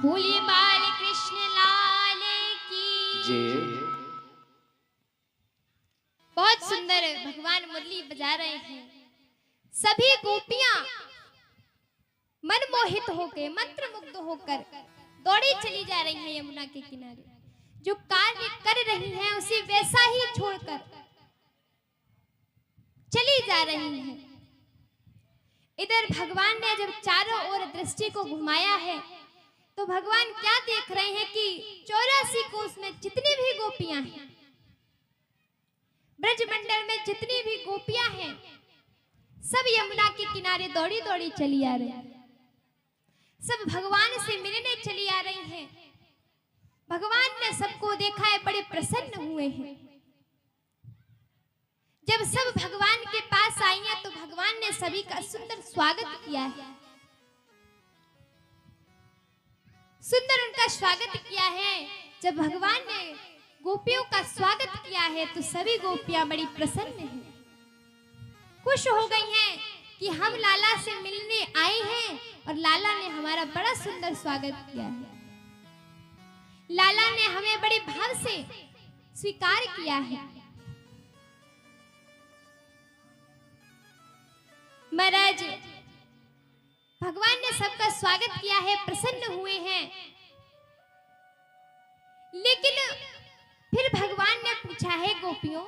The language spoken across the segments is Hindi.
बोलिए बाल कृष्ण लाल की। जय। बहुत सुंदर भगवान मुरली बजा रहे हैं। सभी गोपियां मनमोहित होकर मंत्रमुग्ध होकर दौड़ी चली जा रही हैं यमुना के किनारे। जो कार्य कर रही हैं उसे वैसा ही छोड़कर चली जा रही हैं। इधर भगवान ने जब चारों ओर दृष्टि को घुमाया है तो भगवान क्या देख रहे हैं कि 84 कोस में जितनी भी गोपियां हैं, ब्रजमंडल में जितनी भी गोपियां हैं, सब यमुना के किनारे दौड़ी दौड़ी चली आ रही हैं। सब भगवान से मिलने चली आ रही हैं। भगवान ने सबको देखा है, बड़े प्रसन्न हुए हैं। जब सब भगवान के पास आई हैं तो भगवान ने सभी का सुंदर स्वागत किया है। सुंदर उनका स्वागत किया है। जब भगवान ने गोपियों का स्वागत किया है तो सभी गोपियां बड़ी प्रसन्न हैं, खुश हो गई हैं कि हम लाला से मिलने आए हैं और लाला ने हमारा बड़ा सुंदर स्वागत किया है। लाला ने हमें बड़े भाव से स्वीकार किया है। महाराज भगवान ने सबका स्वागत किया है, प्रसन्न हुए हैं। लेकिन फिर भगवान ने पूछा है, गोपियों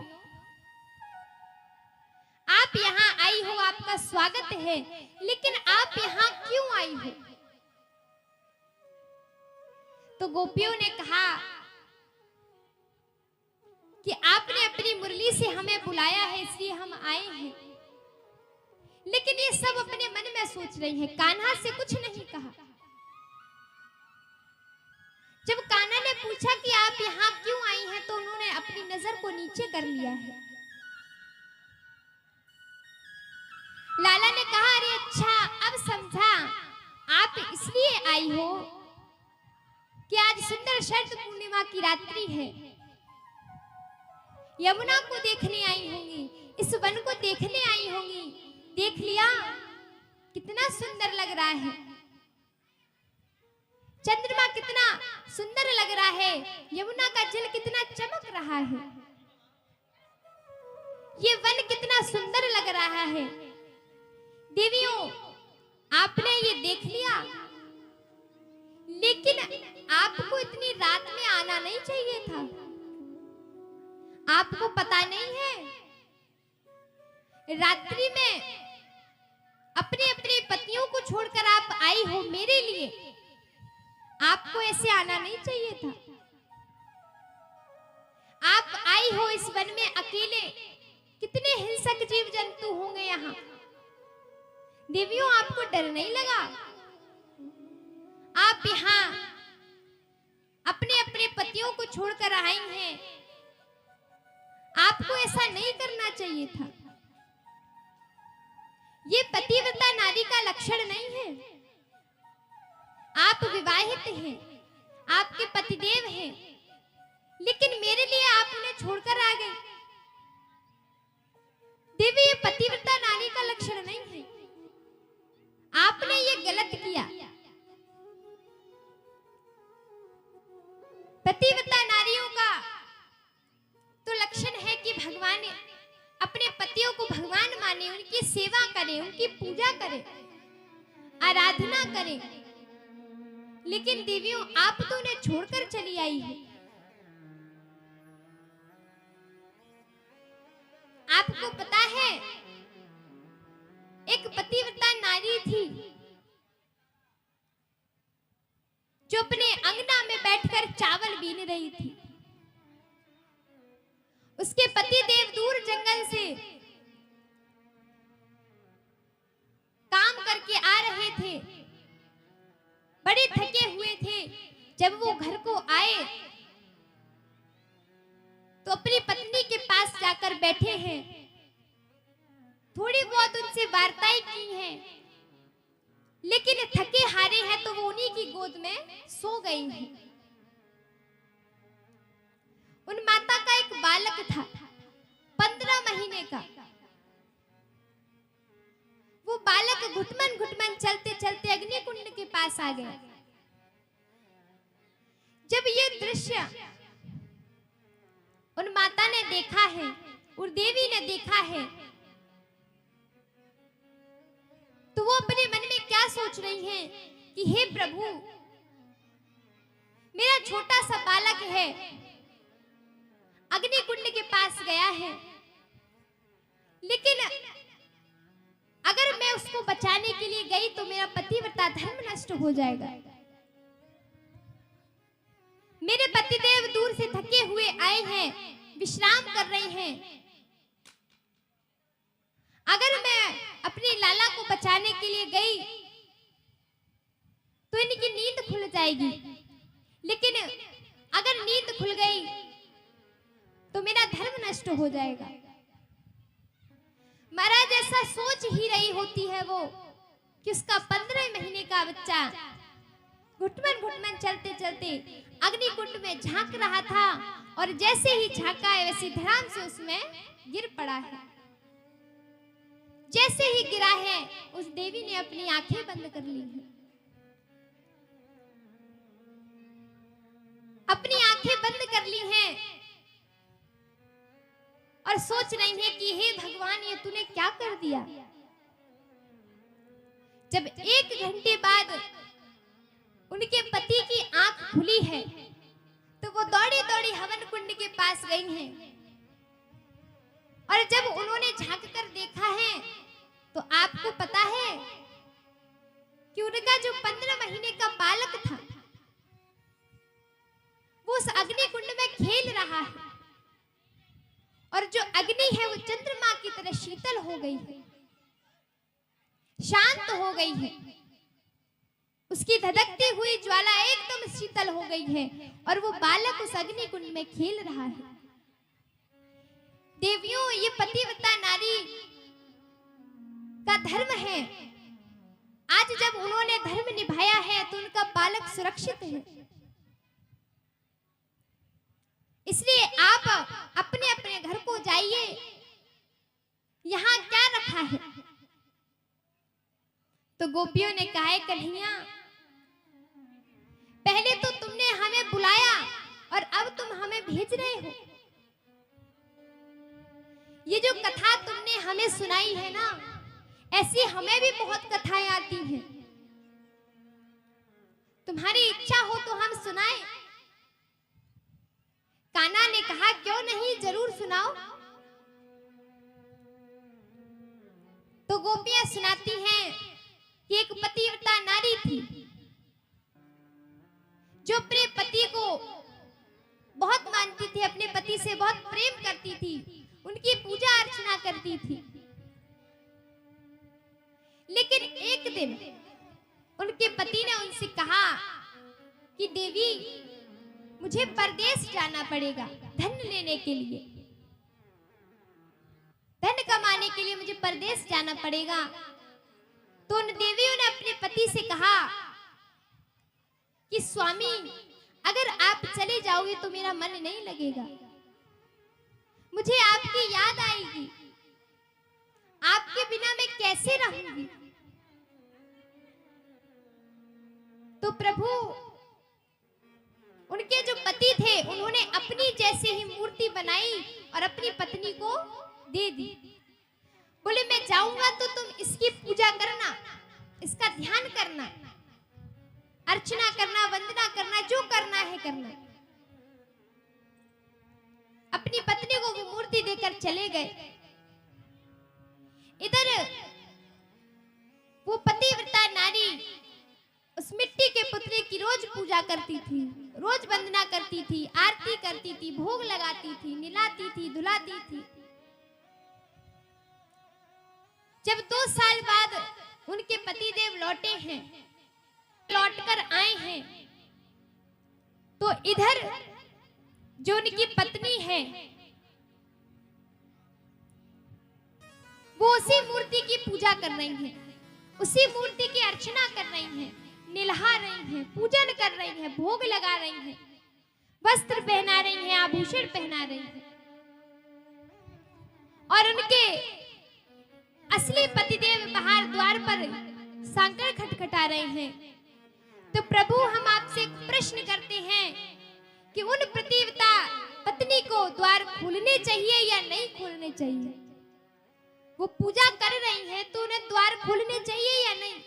आप यहाँ आई हो, आपका स्वागत है, लेकिन आप यहाँ क्यों आई हो? तो गोपियों ने कहा कि आपने अपनी मुरली से हमें बुलाया है इसलिए हम आए हैं। लेकिन ये सब अपने मन में सोच रही हैं, कान्हा से कुछ नहीं कहा। जब कान्हा ने पूछा कि आप यहाँ क्यों आई हैं तो उन्होंने अपनी नजर को नीचे कर लिया है। लाला ने कहा, अरे अच्छा अब समझा, आप इसलिए आई हो कि आज सुंदर शरद पूर्णिमा की रात्रि है, यमुना को देखने आई होंगी, इस वन को देखने आई होंगी। देख लिया कितना सुंदर लग रहा है, चंद्रमा कितना सुंदर लग रहा है, यमुना का जल कितना चमक रहा है, ये वन कितना सुंदर लग रहा है। देवियों आपने ये देख लिया, लेकिन आपको इतनी रात में आना नहीं चाहिए था। आपको पता नहीं है रात्रि में अपने अपने पतियों को छोड़कर आप आई हो मेरे लिए, आपको ऐसे आना नहीं चाहिए था। आप आई हो इस वन में अकेले, कितने हिंसक जीव जंतु होंगे यहाँ। देवियों आपको डर नहीं लगा? आप यहाँ अपने अपने पतियों को छोड़कर आई हैं, आपको ऐसा नहीं करना चाहिए था। ये पतिव्रता नारी का लक्षण नहीं है। आप विवाहित हैं, आपके पतिदेव हैं, लेकिन मेरे लिए आप उन्हें छोड़कर आ गए। देवी ये पतिव्रता नारी का लक्षण नहीं है, आपने ये गलत किया। पतिव्रता नारियों का तो लक्षण है कि भगवान अपने पतियों को भगवान माने, उनकी सेवा करें, उनकी पूजा करें, आराधना करें। लेकिन देवियों आप तो उन्हें छोड़कर चली आई है। आपको पता है एक पतिव्रता नारी थी जो अपने अंगना में बैठकर चावल बीन रही थी। उसके पति देव दूर जंगल से काम करके आ रहे थे, बड़े थके हुए थे। जब वो घर को आए तो अपनी पत्नी के पास जाकर बैठे हैं, थोड़ी बहुत उनसे वार्ताएं की हैं, लेकिन थके हारे हैं तो वो उन्हीं की गोद में सो गई हैं। उन माता का एक बालक था 15 महीने का। वो बालक घुटमन घुटमन चलते चलते अग्निकुंड के पास आ गया। दृश्य उन माता ने देखा है, उन देवी ने देखा है, तो वो अपने मन में क्या सोच रही हैं कि हे प्रभु, मेरा छोटा सा बालक है, अग्नि कुंड के पास गया है, लेकिन अगर मैं उसको बचाने के लिए गई तो मेरा पतिव्रता धर्म नष्ट हो जाएगा। मेरे पतिदेव दूर से थके हुए आए हैं, विश्राम कर रहे हैं, अगर मैं अपनी लाला को बचाने के लिए गई तो इनकी नींद खुल जाएगी, लेकिन अगर नींद खुल गई तो मेरा धर्म नष्ट हो जाएगा। महाराज ऐसा सोच ही रही होती है वो कि उसका 15 महीने का बच्चा घुटमन घुटमन चलते चलते अग्निकुंड में झांक रहा था, और जैसे ही झांका है वैसे धड़ाम से उसमें गिर पड़ा है। जैसे ही गिरा है उस देवी ने अपनी आंखें बंद कर ली हैं, अपनी आंखें बंद कर ली हैं और सोच रही है कि हे भगवान, ये तूने क्या कर दिया। जब 1 घंटे बाद उनके पति की आंख खुली है तो वो दौड़ी दौड़ी हवन कुंड के पास गई हैं, और जब उन्होंने झांक कर देखा है तो आपको पता है कि उनका जो 15 महीने का बालक था वो उस अग्नि कुंड में खेल रहा है, और जो अग्नि है वो चंद्रमा की तरह शीतल हो गई है, शांत हो गई है, उसकी धधकती हुई ज्वाला एकदम शीतल हो गई है, और वो बालक उस अग्नि कुंड में खेल रहा है। देवियों, ये पतिव्रता नारी का धर्म है। आज जब उन्होंने धर्म निभाया है तो उनका बालक सुरक्षित है। इसलिए आप अपने अपने घर को जाइए, यहां क्या रखा है। तो गोपियों ने कहा है, कन्हैया, पहले तो तुमने हमें बुलाया और अब तुम हमें भेज रहे हो। ये जो कथा तुमने हमें सुनाई है ना, ऐसी हमें भी बहुत कथाएं आती हैं। तुम्हारी इच्छा हो तो हम सुनाएं। कान्हा ने कहा, क्यों नहीं, जरूर सुनाओ। तो गोपियां सुनाती हैं कि एक पतिव्रता नारी थी जो अपने पति को बहुत मानती थी, अपने पति से बहुत प्रेम करती थी, उनकी पूजा अर्चना करती थी। लेकिन एक दिन उनके पति ने उनसे कहा कि देवी, मुझे परदेश जाना पड़ेगा धन लेने के लिए, धन कमाने के लिए मुझे परदेश जाना पड़ेगा। तो उन देवियों ने अपने पति से कहा कि स्वामी, अगर आप चले जाओगे तो मेरा मन नहीं लगेगा, मुझे आपकी याद आएगी, आपके बिना मैं कैसे रहूंगी। तो प्रभु, उनके जो पति थे उन्होंने अपनी जैसे ही मूर्ति बनाई और अपनी पत्नी को दे दी। बोले, मैं जाऊंगा तो तुम इसकी पूजा करना, इसका ध्यान करना, अर्चना करना, वंदना करना, जो करना है करना। अपनी पत्नी को वो मूर्ति देकर चले गए। इधर वो पतिव्रता नारी उस मिट्टी के पुतले की रोज पूजा करती थी, रोज वंदना करती थी, आरती करती थी, भोग लगाती थी, निलाती थी, धुलाती थी। जब 2 साल बाद उनके पतिदेव लौटे हैं, लौटकर आए हैं, तो इधर जो उनकी पत्नी है वो उसी मूर्ति की पूजा कर रही हैं, उसी मूर्ति की अर्चना कर रही हैं, निल्हा रही हैं, पूजन कर रही हैं, भोग लगा रही हैं, वस्त्र पहना रही हैं, आभूषण पहना रही हैं, और उनके असली पतिदेव बाहर द्वार पर सांकड़ खटखटा रहे हैं। तो प्रभु, हम आपसे एक प्रश्न करते हैं कि चाहिए या नहीं खोलने चाहिए? वो पूजा कर रही हैं तो उन्हें द्वार खोलने चाहिए या नहीं?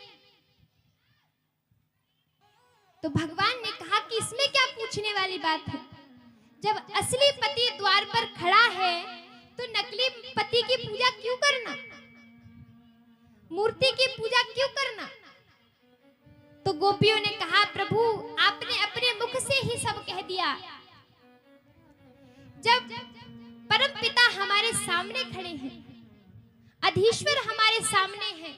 तो भगवान ने कहा कि इसमें क्या पूछने वाली बात है? जब असली पति द्वार पर खड़ा है तो नकली पति की पूजा क्यों करना? मूर्ति की पूजा क्यों करना? तो गोपियों ने कहा, प्रभु आपने अपने मुख से ही सब कह दिया। जब परम पिता हमारे सामने खड़े हैं, अधीश्वर हमारे सामने हैं,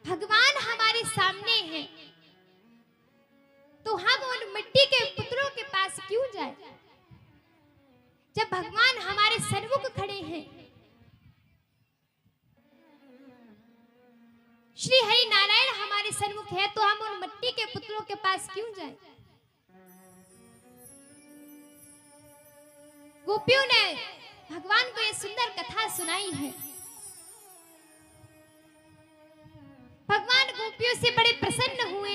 भगवान हमारे सामने हैं, तो हम उन मिट्टी के पुतलों के पास क्यों जाए? जब भगवान हमारे सन्मुख खड़े हैं, श्री हरि नारायण हमारे सन्मुख है, तो हम उन मिट्टी के पुतलों के पास क्यों जाए? गोपियों ने भगवान को ये सुंदर कथा सुनाई है। भगवान गोपियों से बड़े प्रसन्न हुए